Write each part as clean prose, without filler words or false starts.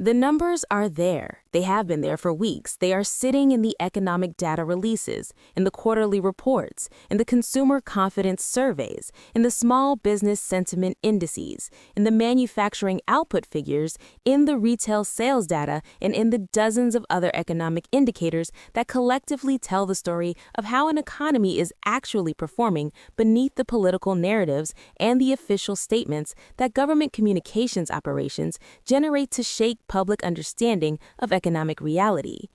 The numbers are there. They have been there for weeks. They are sitting in the economic data releases, in the quarterly reports, in the consumer confidence surveys, in the small business sentiment indices, in the manufacturing output figures, in the retail sales data, and in the dozens of other economic indicators that collectively tell the story of how an economy is actually performing beneath the political narratives and the official statements that government communications operations generate to shake public understanding of economic reality.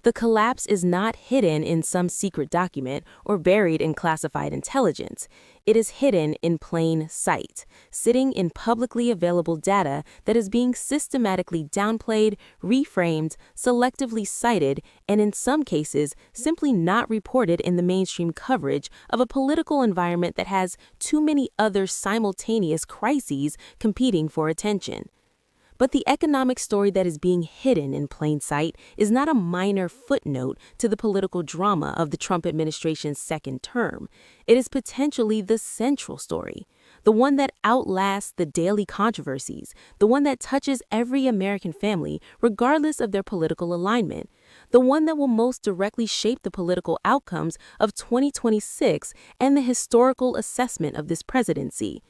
The collapse is not hidden in some secret document or buried in classified intelligence. It is hidden in plain sight, sitting in publicly available data that is being systematically downplayed, reframed, selectively cited, and in some cases, simply not reported in the mainstream coverage of a political environment that has too many other simultaneous crises competing for attention. But the economic story that is being hidden in plain sight is not a minor footnote to the political drama of the Trump administration's second term. It is potentially the central story, the one that outlasts the daily controversies, the one that touches every American family, regardless of their political alignment, the one that will most directly shape the political outcomes of 2026 and the historical assessment of this presidency.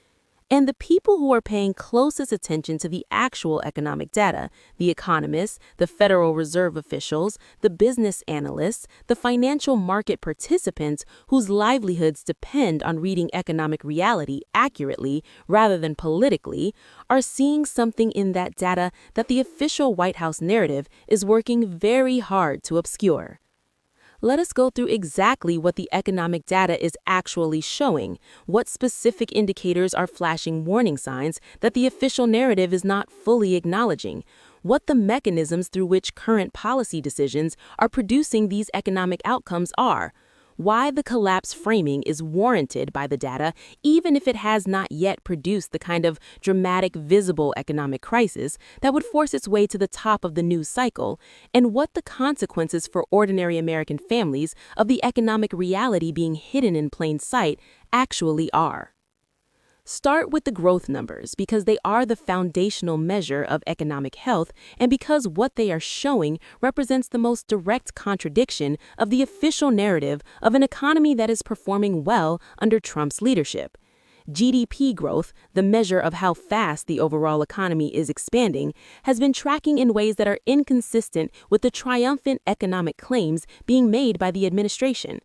And the people who are paying closest attention to the actual economic data, the economists, the Federal Reserve officials, the business analysts, the financial market participants whose livelihoods depend on reading economic reality accurately rather than politically, are seeing something in that data that the official White House narrative is working very hard to obscure. Let us go through exactly what the economic data is actually showing, what specific indicators are flashing warning signs that the official narrative is not fully acknowledging, what the mechanisms through which current policy decisions are producing these economic outcomes are, why the collapse framing is warranted by the data even if it has not yet produced the kind of dramatic visible economic crisis that would force its way to the top of the news cycle, and what the consequences for ordinary American families of the economic reality being hidden in plain sight actually are. Start with the growth numbers because they are the foundational measure of economic health and because what they are showing represents the most direct contradiction of the official narrative of an economy that is performing well under Trump's leadership. GDP growth, the measure of how fast the overall economy is expanding, has been tracking in ways that are inconsistent with the triumphant economic claims being made by the administration.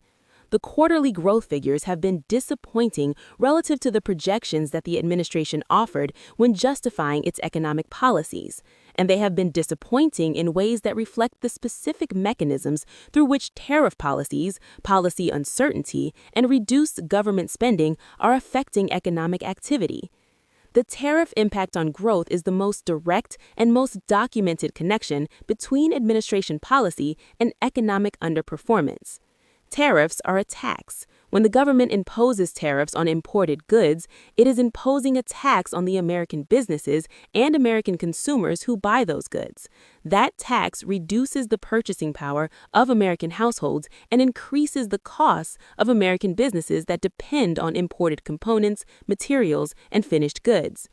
The quarterly growth figures have been disappointing relative to the projections that the administration offered when justifying its economic policies, and they have been disappointing in ways that reflect the specific mechanisms through which tariff policies, policy uncertainty, and reduced government spending are affecting economic activity. The tariff impact on growth is the most direct and most documented connection between administration policy and economic underperformance. Tariffs are a tax. When the government imposes tariffs on imported goods, it is imposing a tax on the American businesses and American consumers who buy those goods. That tax reduces the purchasing power of American households and increases the costs of American businesses that depend on imported components, materials, and finished goods.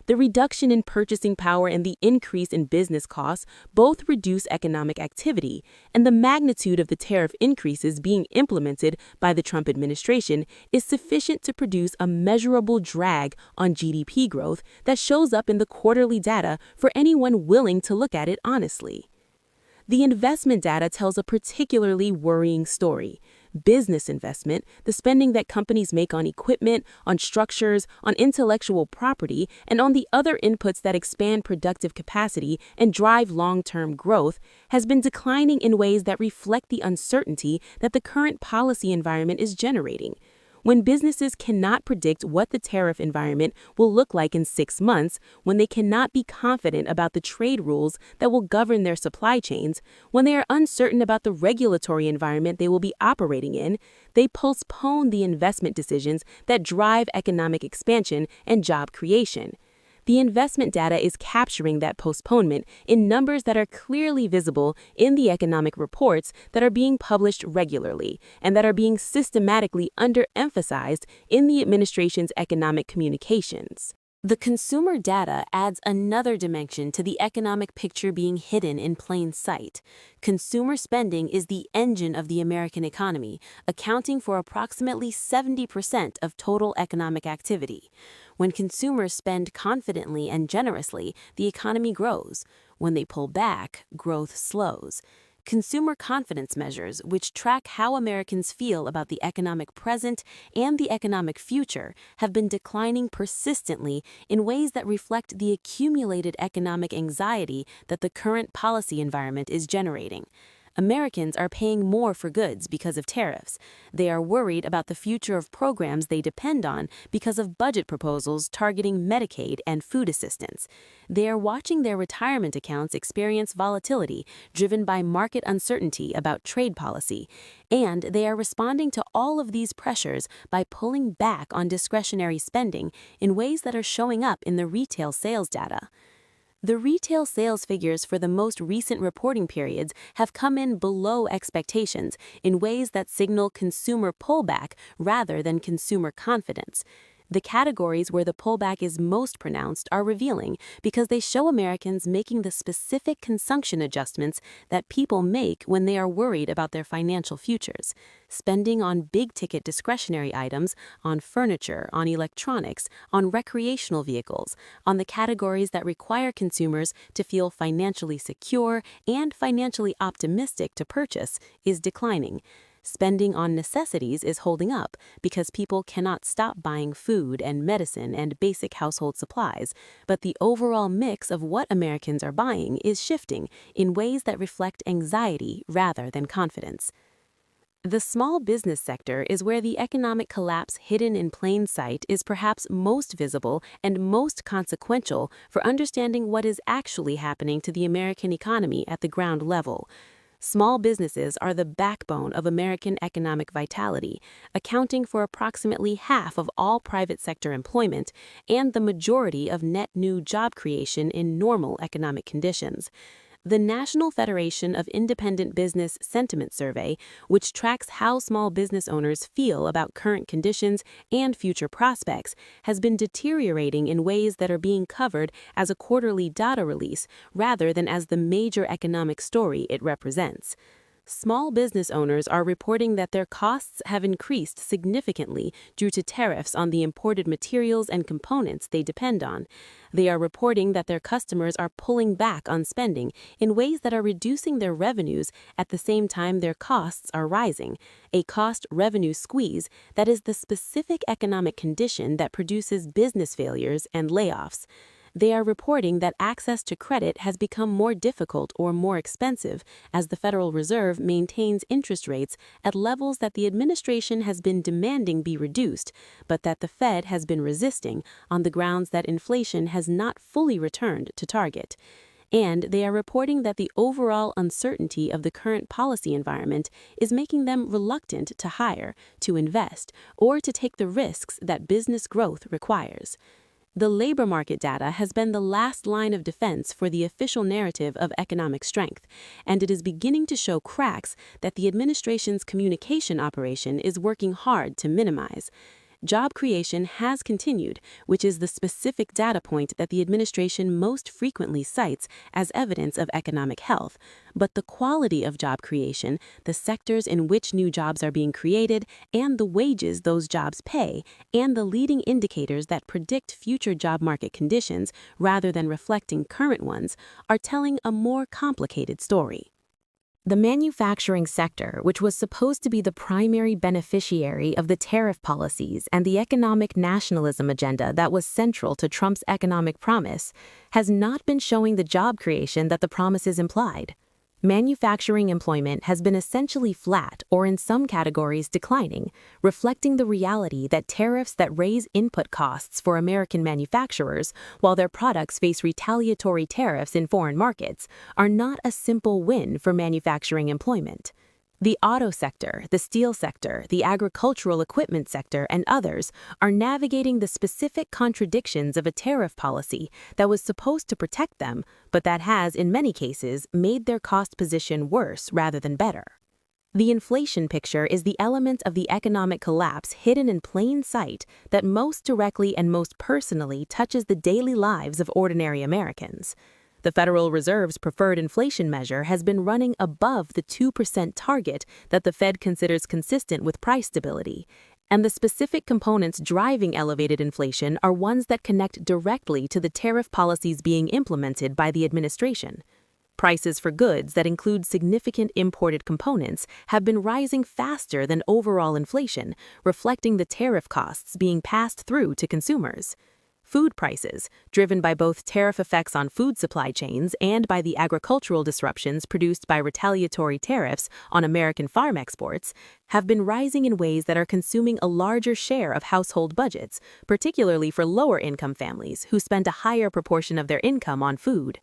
The reduction in purchasing power and the increase in business costs both reduce economic activity, and the magnitude of the tariff increases being implemented by the Trump administration is sufficient to produce a measurable drag on GDP growth that shows up in the quarterly data for anyone willing to look at it honestly. The investment data tells a particularly worrying story. Business investment, the spending that companies make on equipment, on structures, on intellectual property, and on the other inputs that expand productive capacity and drive long-term growth, has been declining in ways that reflect the uncertainty that the current policy environment is generating. When businesses cannot predict what the tariff environment will look like in 6 months, when they cannot be confident about the trade rules that will govern their supply chains, when they are uncertain about the regulatory environment they will be operating in, they postpone the investment decisions that drive economic expansion and job creation. The investment data is capturing that postponement in numbers that are clearly visible in the economic reports that are being published regularly and that are being systematically underemphasized in the administration's economic communications. The consumer data adds another dimension to the economic picture being hidden in plain sight. Consumer spending is the engine of the American economy, accounting for approximately 70% of total economic activity. When consumers spend confidently and generously, the economy grows. When they pull back, growth slows. Consumer confidence measures, which track how Americans feel about the economic present and the economic future, have been declining persistently in ways that reflect the accumulated economic anxiety that the current policy environment is generating. Americans are paying more for goods because of tariffs. They are worried about the future of programs they depend on because of budget proposals targeting Medicaid and food assistance. They are watching their retirement accounts experience volatility driven by market uncertainty about trade policy. And they are responding to all of these pressures by pulling back on discretionary spending in ways that are showing up in the retail sales data. The retail sales figures for the most recent reporting periods have come in below expectations in ways that signal consumer pullback rather than consumer confidence. The categories where the pullback is most pronounced are revealing because they show Americans making the specific consumption adjustments that people make when they are worried about their financial futures. Spending on big-ticket discretionary items, on furniture, on electronics, on recreational vehicles, on the categories that require consumers to feel financially secure and financially optimistic to purchase, is declining. Spending on necessities is holding up because people cannot stop buying food and medicine and basic household supplies, but the overall mix of what Americans are buying is shifting in ways that reflect anxiety rather than confidence. The small business sector is where the economic collapse hidden in plain sight is perhaps most visible and most consequential for understanding what is actually happening to the American economy at the ground level. Small businesses are the backbone of American economic vitality, accounting for approximately half of all private sector employment and the majority of net new job creation in normal economic conditions. The National Federation of Independent Business Sentiment Survey, which tracks how small business owners feel about current conditions and future prospects, has been deteriorating in ways that are being covered as a quarterly data release rather than as the major economic story it represents. Small business owners are reporting that their costs have increased significantly due to tariffs on the imported materials and components they depend on. They are reporting that their customers are pulling back on spending in ways that are reducing their revenues at the same time their costs are rising, a cost-revenue squeeze that is the specific economic condition that produces business failures and layoffs. They are reporting that access to credit has become more difficult or more expensive as the Federal Reserve maintains interest rates at levels that the administration has been demanding be reduced, but that the Fed has been resisting on the grounds that inflation has not fully returned to target. And they are reporting that the overall uncertainty of the current policy environment is making them reluctant to hire, to invest, or to take the risks that business growth requires. The labor market data has been the last line of defense for the official narrative of economic strength, and it is beginning to show cracks that the administration's communication operation is working hard to minimize. Job creation has continued, which is the specific data point that the administration most frequently cites as evidence of economic health. But the quality of job creation, the sectors in which new jobs are being created, and the wages those jobs pay, and the leading indicators that predict future job market conditions rather than reflecting current ones, are telling a more complicated story. The manufacturing sector, which was supposed to be the primary beneficiary of the tariff policies and the economic nationalism agenda that was central to Trump's economic promise, has not been showing the job creation that the promises implied. Manufacturing employment has been essentially flat or in some categories declining, reflecting the reality that tariffs that raise input costs for American manufacturers while their products face retaliatory tariffs in foreign markets are not a simple win for manufacturing employment. The auto sector, the steel sector, the agricultural equipment sector, and others are navigating the specific contradictions of a tariff policy that was supposed to protect them, but that has, in many cases, made their cost position worse rather than better. The inflation picture is the element of the economic collapse hidden in plain sight that most directly and most personally touches the daily lives of ordinary Americans. The Federal Reserve's preferred inflation measure has been running above the 2% target that the Fed considers consistent with price stability, and the specific components driving elevated inflation are ones that connect directly to the tariff policies being implemented by the administration. Prices for goods that include significant imported components have been rising faster than overall inflation, reflecting the tariff costs being passed through to consumers. Food prices, driven by both tariff effects on food supply chains and by the agricultural disruptions produced by retaliatory tariffs on American farm exports, have been rising in ways that are consuming a larger share of household budgets, particularly for lower-income families who spend a higher proportion of their income on food.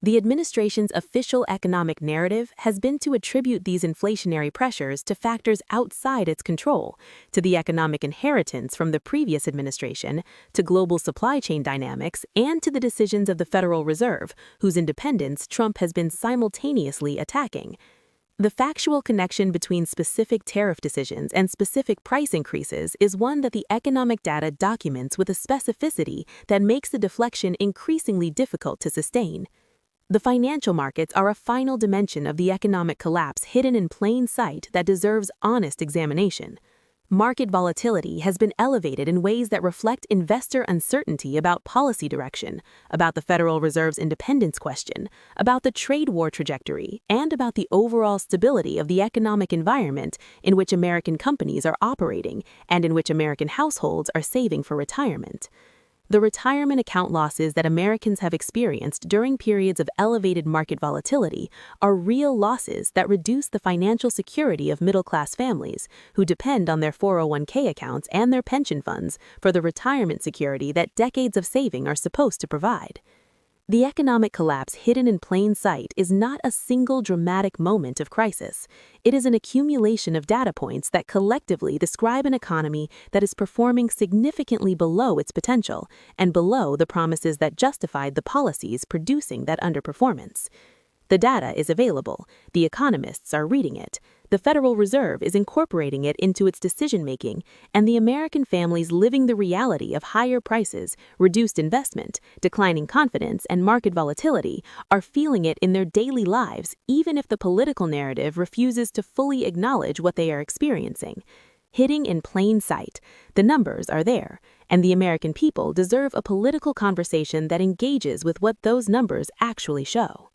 The administration's official economic narrative has been to attribute these inflationary pressures to factors outside its control, to the economic inheritance from the previous administration, to global supply chain dynamics, and to the decisions of the Federal Reserve, whose independence Trump has been simultaneously attacking. The factual connection between specific tariff decisions and specific price increases is one that the economic data documents with a specificity that makes the deflection increasingly difficult to sustain. The financial markets are a final dimension of the economic collapse hidden in plain sight that deserves honest examination. Market volatility has been elevated in ways that reflect investor uncertainty about policy direction, about the Federal Reserve's independence question, about the trade war trajectory, and about the overall stability of the economic environment in which American companies are operating and in which American households are saving for retirement. The retirement account losses that Americans have experienced during periods of elevated market volatility are real losses that reduce the financial security of middle-class families who depend on their 401k accounts and their pension funds for the retirement security that decades of saving are supposed to provide. The economic collapse hidden in plain sight is not a single dramatic moment of crisis. It is an accumulation of data points that collectively describe an economy that is performing significantly below its potential and below the promises that justified the policies producing that underperformance. The data is available. The economists are reading it. The Federal Reserve is incorporating it into its decision-making, and the American families living the reality of higher prices, reduced investment, declining confidence, and market volatility are feeling it in their daily lives, even if the political narrative refuses to fully acknowledge what they are experiencing. Hidden in plain sight, the numbers are there, and the American people deserve a political conversation that engages with what those numbers actually show.